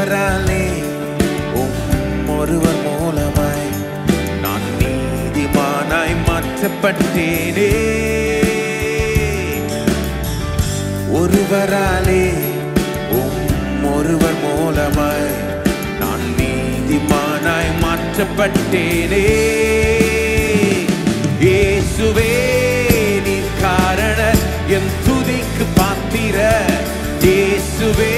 ஒருவராலே ஒருவர் மூலமாய் நான் நீதிமானாய் மாற்றப்பட்டேனே. ஒருவராலே ஒருவர் மூலமாய் நான் நீதிமானாய் மாற்றப்பட்டேனே. இயேசுவே நீர் காரணர் என் துதிக்கு பாத்திர. இயேசுவே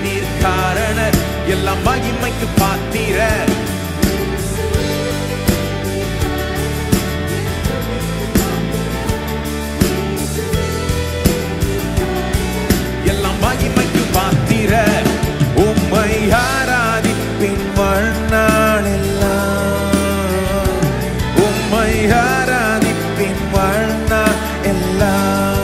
நீர் காரணர் எல்லாம் மகிமைக்கு பாத்திர. எல்லாம் மகிமைக்கு பாத்திர. உம்மை ஆராதிப்பின் வாழ்நாளெல்லாம். உம்மை ஆராதிப்பின் வாழ்நாள் எல்லாம்.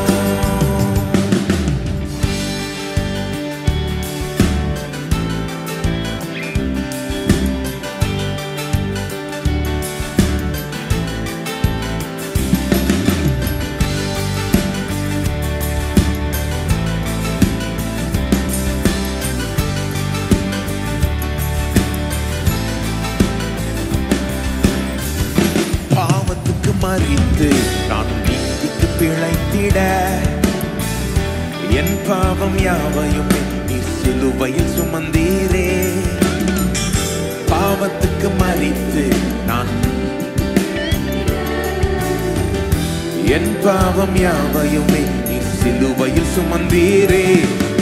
மறித்து நான் நீதிக்கு பிழைத்திட என் பாவம் யாவையும் எண்ணி சிலுவையில் சுமந்தீரே. பாவத்துக்கு மறித்து நான் என் பாவம் யாவையும் எண்ணி சிலுவையில் சுமந்தீரே.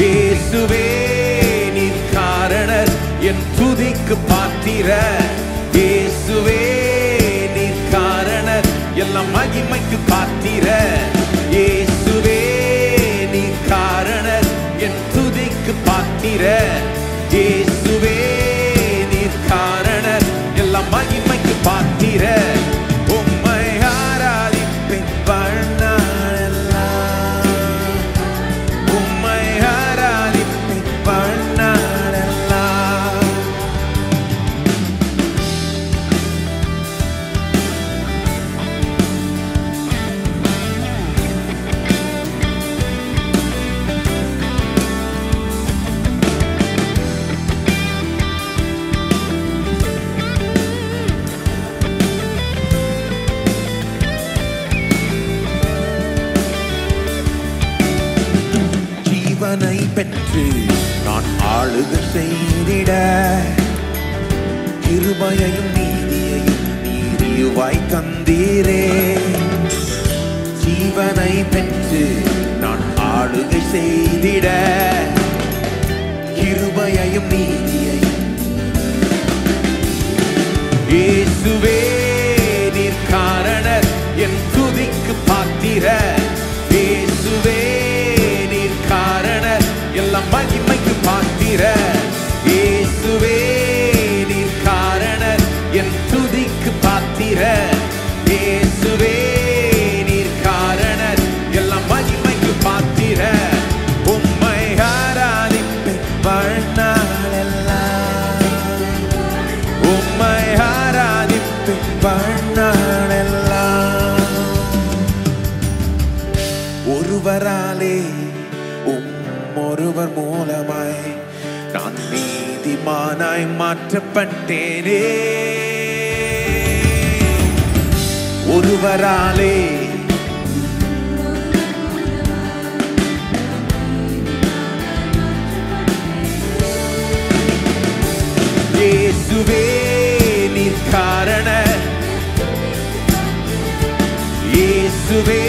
இயேசுவே நீர் காரணர் என் துதிக்கு பாத்திர. இயேசுவே எல்லாம் மகிமைக்கு பாத்திர. இயேசுவே நீர் காரணர் என் துதிக்கு பாத்திர. இயேசுவே நீர் காரணர் எல்லாம் மகிமைக்கு பாத்திர. உம்மை ஆராதிப்பேன் வாழ்நாளெல்லாம். உம்மை ஆராதிப்பேன் வாழ்நாளெல்லாம். ஜீவனை பெற்று நான் ஆளுகை செய்திட கிருபையையும் நீதியையும் நீதியுவாய் தந்தீரே. ஜீவனை பெற்று நான் ஆளுகை செய்திட கிருபையையும் நீதியையும். இயேசுவே நீர் காரணர் என் துதிக்கு பாத்திர. இயேசுவே காரணர் எல்லாம் மகிமைக்கு பாத்திர. இயேசுவே நீர் காரணர் என் துதிக்கு பாத்திர. இயேசுவே நீர் காரணர் எல்லாம் மகிமைக்கு பாத்திர. உம்மை ஆராதிப்பேன் வாழ்நாளெல்லாம். உம்மை ஆராதிப்பேன் வாழ்நாளெல்லாம். ஒருவராலே ஒருவர் மூலமாய் நான் நீதிமானாய் மாற்றப்பட்டேனே. ஒருவராலே இயேசுவே நீர் காரணர். இயேசுவே